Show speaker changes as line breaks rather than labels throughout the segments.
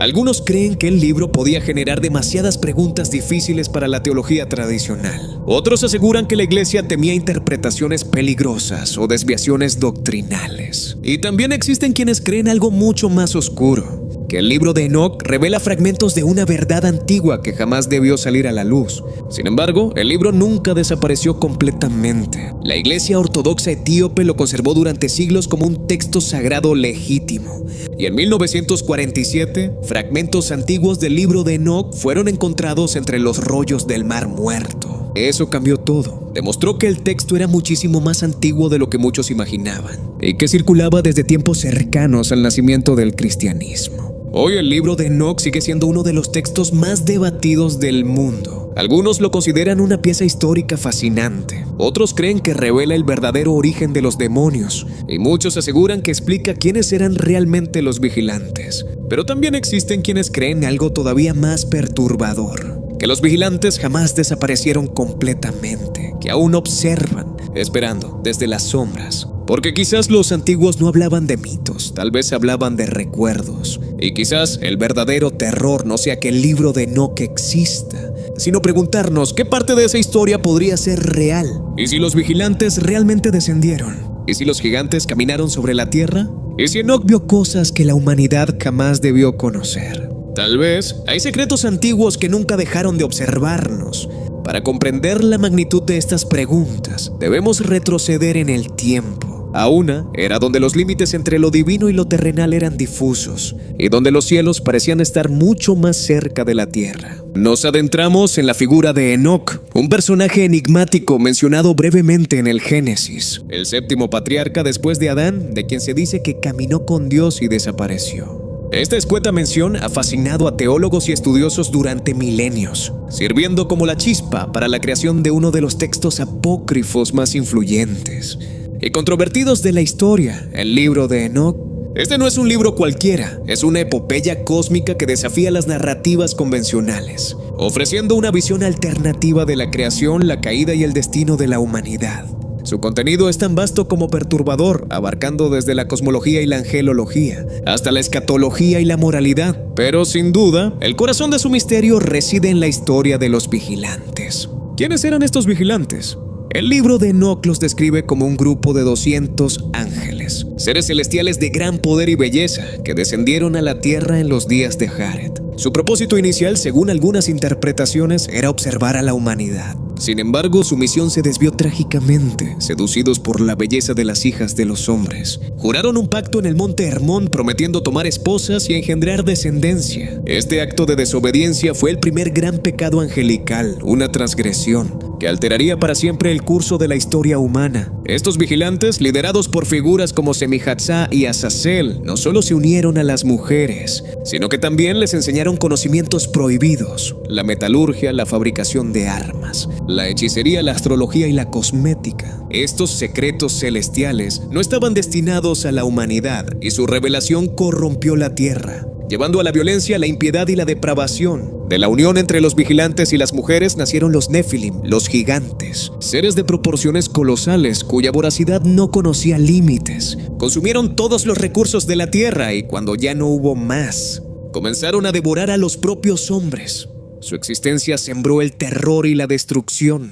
Algunos creen que el libro podía generar demasiadas preguntas difíciles para la teología tradicional. Otros aseguran que la iglesia temía interpretaciones peligrosas o desviaciones doctrinales. Y también existen quienes creen algo mucho más oscuro, que el libro de Enoc revela fragmentos de una verdad antigua que jamás debió salir a la luz. Sin embargo, el libro nunca desapareció completamente. La iglesia ortodoxa etíope lo conservó durante siglos como un texto sagrado legítimo. Y en 1947, fragmentos antiguos del libro de Enoc fueron encontrados entre los rollos del Mar Muerto. Eso cambió todo. Demostró que el texto era muchísimo más antiguo de lo que muchos imaginaban y que circulaba desde tiempos cercanos al nacimiento del cristianismo. Hoy el libro de Enoc sigue siendo uno de los textos más debatidos del mundo. Algunos lo consideran una pieza histórica fascinante. Otros creen que revela el verdadero origen de los demonios. Y muchos aseguran que explica quiénes eran realmente los vigilantes. Pero también existen quienes creen algo todavía más perturbador: que los vigilantes jamás desaparecieron completamente, que aún observan, esperando desde las sombras. Porque quizás los antiguos no hablaban de mitos, tal vez hablaban de recuerdos. Y quizás el verdadero terror no sea que el libro de Enoc exista, sino preguntarnos qué parte de esa historia podría ser real. ¿Y si los vigilantes realmente descendieron? ¿Y si los gigantes caminaron sobre la tierra? ¿Y si Enoc vio cosas que la humanidad jamás debió conocer? Tal vez hay secretos antiguos que nunca dejaron de observarnos. Para comprender la magnitud de estas preguntas, debemos retroceder en el tiempo, a una era donde los límites entre lo divino y lo terrenal eran difusos, y donde los cielos parecían estar mucho más cerca de la tierra. Nos adentramos en la figura de Enoc, un personaje enigmático mencionado brevemente en el Génesis, el séptimo patriarca después de Adán, de quien se dice que caminó con Dios y desapareció. Esta escueta mención ha fascinado a teólogos y estudiosos durante milenios, sirviendo como la chispa para la creación de uno de los textos apócrifos más influyentes y controvertidos de la historia, el libro de Enoc. Este no es un libro cualquiera, es una epopeya cósmica que desafía las narrativas convencionales, ofreciendo una visión alternativa de la creación, la caída y el destino de la humanidad. Su contenido es tan vasto como perturbador, abarcando desde la cosmología y la angelología, hasta la escatología y la moralidad. Pero sin duda, el corazón de su misterio reside en la historia de los vigilantes. ¿Quiénes eran estos vigilantes? El libro de Enoc los describe como un grupo de 200 ángeles, seres celestiales de gran poder y belleza, que descendieron a la tierra en los días de Jared. Su propósito inicial, según algunas interpretaciones, era observar a la humanidad. Sin embargo, su misión se desvió trágicamente, seducidos por la belleza de las hijas de los hombres. Juraron un pacto en el monte Hermón, prometiendo tomar esposas y engendrar descendencia. Este acto de desobediencia fue el primer gran pecado angelical, una transgresión que alteraría para siempre el curso de la historia humana. Estos vigilantes, liderados por figuras como Semihatzá y Azazel, no solo se unieron a las mujeres, sino que también les enseñaron conocimientos prohibidos: la metalurgia, la fabricación de armas, la hechicería, la astrología y la cosmética. Estos secretos celestiales no estaban destinados a la humanidad, y su revelación corrompió la tierra, llevando a la violencia, la impiedad y la depravación. De la unión entre los vigilantes y las mujeres nacieron los Nephilim, los gigantes, seres de proporciones colosales cuya voracidad no conocía límites. Consumieron todos los recursos de la tierra y cuando ya no hubo más, comenzaron a devorar a los propios hombres. Su existencia sembró el terror y la destrucción,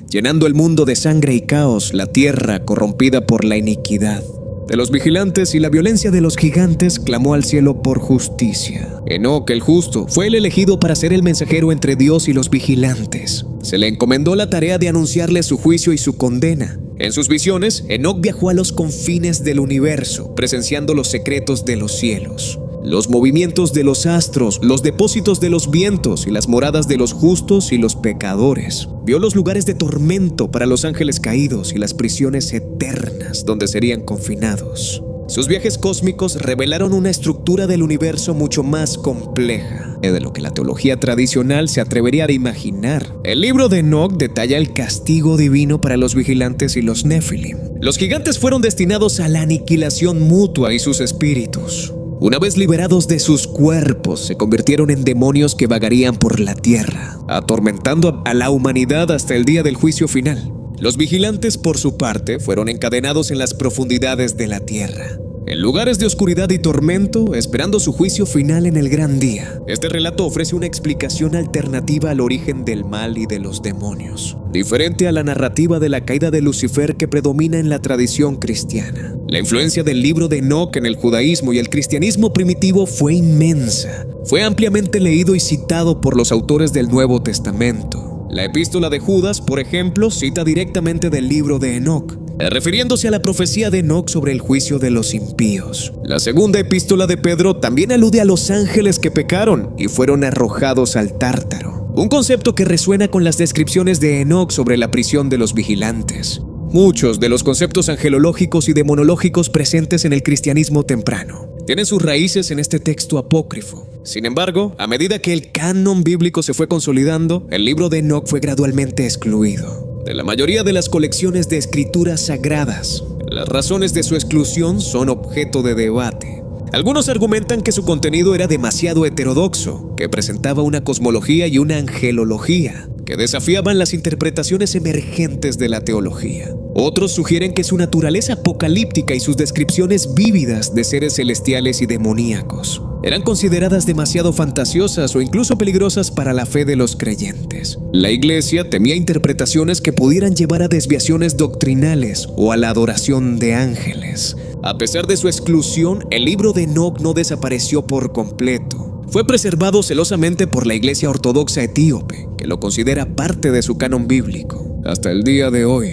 llenando el mundo de sangre y caos, la tierra corrompida por la iniquidad de los vigilantes y la violencia de los gigantes, clamó al cielo por justicia. Enoc, el justo, fue el elegido para ser el mensajero entre Dios y los vigilantes. Se le encomendó la tarea de anunciarle su juicio y su condena. En sus visiones, Enoc viajó a los confines del universo, presenciando los secretos de los cielos, los movimientos de los astros, los depósitos de los vientos y las moradas de los justos y los pecadores. Vio los lugares de tormento para los ángeles caídos y las prisiones eternas donde serían confinados. Sus viajes cósmicos revelaron una estructura del universo mucho más compleja de lo que la teología tradicional se atrevería a imaginar. El libro de Enoc detalla el castigo divino para los vigilantes y los Nephilim. Los gigantes fueron destinados a la aniquilación mutua y sus espíritus, una vez liberados de sus cuerpos, se convirtieron en demonios que vagarían por la tierra, atormentando a la humanidad hasta el día del juicio final. Los vigilantes, por su parte, fueron encadenados en las profundidades de la tierra. en lugares de oscuridad y tormento, esperando su juicio final en el gran día. Este relato ofrece una explicación alternativa al origen del mal y de los demonios, diferente a la narrativa de la caída de Lucifer que predomina en la tradición cristiana. La influencia del libro de Enoc en el judaísmo y el cristianismo primitivo fue inmensa. Fue ampliamente leído y citado por los autores del Nuevo Testamento. La epístola de Judas, por ejemplo, cita directamente del libro de Enoc, refiriéndose a la profecía de Enoc sobre el juicio de los impíos. La segunda epístola de Pedro también alude a los ángeles que pecaron y fueron arrojados al Tártaro, un concepto que resuena con las descripciones de Enoc sobre la prisión de los vigilantes. Muchos de los conceptos angelológicos y demonológicos presentes en el cristianismo temprano tienen sus raíces en este texto apócrifo. Sin embargo, a medida que el canon bíblico se fue consolidando, el libro de Enoc fue gradualmente excluido de la mayoría de las colecciones de escrituras sagradas. Las razones de su exclusión son objeto de debate. Algunos argumentan que su contenido era demasiado heterodoxo, que presentaba una cosmología y una angelología que desafiaban las interpretaciones emergentes de la teología. Otros sugieren que su naturaleza apocalíptica y sus descripciones vívidas de seres celestiales y demoníacos eran consideradas demasiado fantasiosas o incluso peligrosas para la fe de los creyentes. La Iglesia temía interpretaciones que pudieran llevar a desviaciones doctrinales o a la adoración de ángeles. A pesar de su exclusión, el libro de Enoc no desapareció por completo. Fue preservado celosamente por la Iglesia Ortodoxa Etíope, que lo considera parte de su canon bíblico. Hasta el día de hoy,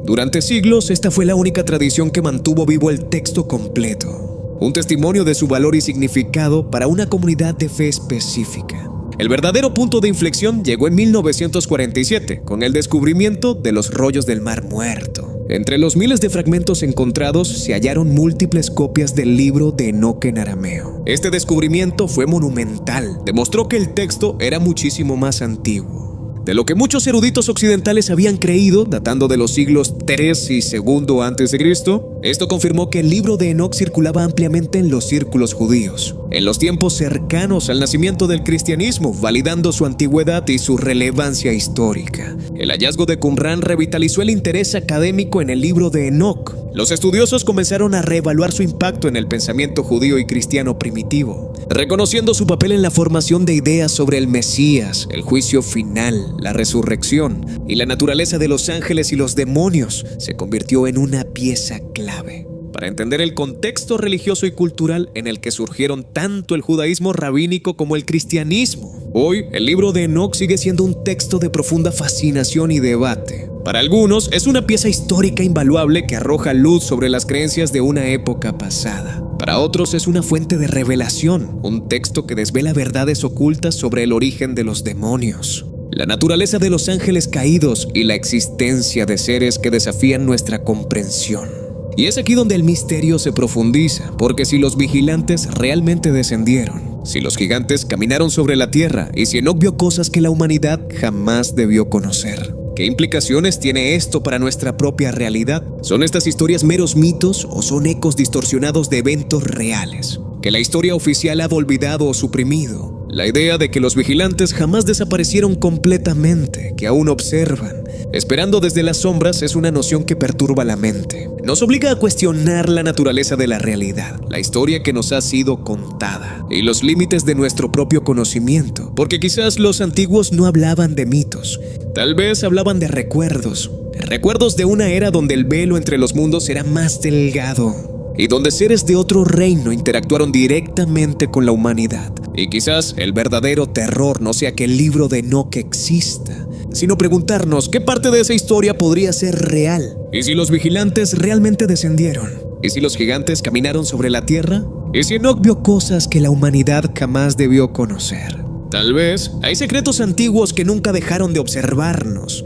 durante siglos, esta fue la única tradición que mantuvo vivo el texto completo, un testimonio de su valor y significado para una comunidad de fe específica. El verdadero punto de inflexión llegó en 1947, con el descubrimiento de los rollos del Mar Muerto. Entre los miles de fragmentos encontrados se hallaron múltiples copias del libro de Enoc en arameo. Este descubrimiento fue monumental, demostró que el texto era muchísimo más antiguo de lo que muchos eruditos occidentales habían creído, datando de los siglos III y II a.C. Esto confirmó que el libro de Enoc circulaba ampliamente en los círculos judíos, en los tiempos cercanos al nacimiento del cristianismo, validando su antigüedad y su relevancia histórica. El hallazgo de Qumran revitalizó el interés académico en el libro de Enoc. Los estudiosos comenzaron a reevaluar su impacto en el pensamiento judío y cristiano primitivo, reconociendo su papel en la formación de ideas sobre el Mesías, el juicio final, la resurrección y la naturaleza de los ángeles y los demonios. Se convirtió en una pieza clave para entender el contexto religioso y cultural en el que surgieron tanto el judaísmo rabínico como el cristianismo. Hoy, el libro de Enoc sigue siendo un texto de profunda fascinación y debate. Para algunos, es una pieza histórica invaluable que arroja luz sobre las creencias de una época pasada. Para otros, es una fuente de revelación, un texto que desvela verdades ocultas sobre el origen de los demonios, la naturaleza de los ángeles caídos y la existencia de seres que desafían nuestra comprensión. Y es aquí donde el misterio se profundiza, porque si los vigilantes realmente descendieron, si los gigantes caminaron sobre la tierra y si Enoc vio cosas que la humanidad jamás debió conocer, ¿qué implicaciones tiene esto para nuestra propia realidad? ¿Son estas historias meros mitos o son ecos distorsionados de eventos reales que la historia oficial ha olvidado o suprimido? La idea de que los vigilantes jamás desaparecieron completamente, que aún observan, esperando desde las sombras, es una noción que perturba la mente. Nos obliga a cuestionar la naturaleza de la realidad, la historia que nos ha sido contada y los límites de nuestro propio conocimiento, porque quizás los antiguos no hablaban de mitos, tal vez hablaban de recuerdos de una era donde el velo entre los mundos era más delgado y donde seres de otro reino interactuaron directamente con la humanidad. Y quizás el verdadero terror no sea que el libro de Enoc exista, sino preguntarnos qué parte de esa historia podría ser real. ¿Y si los vigilantes realmente descendieron? ¿Y si los gigantes caminaron sobre la tierra? ¿Y si Enoc vio cosas que la humanidad jamás debió conocer? Tal vez hay secretos antiguos que nunca dejaron de observarnos,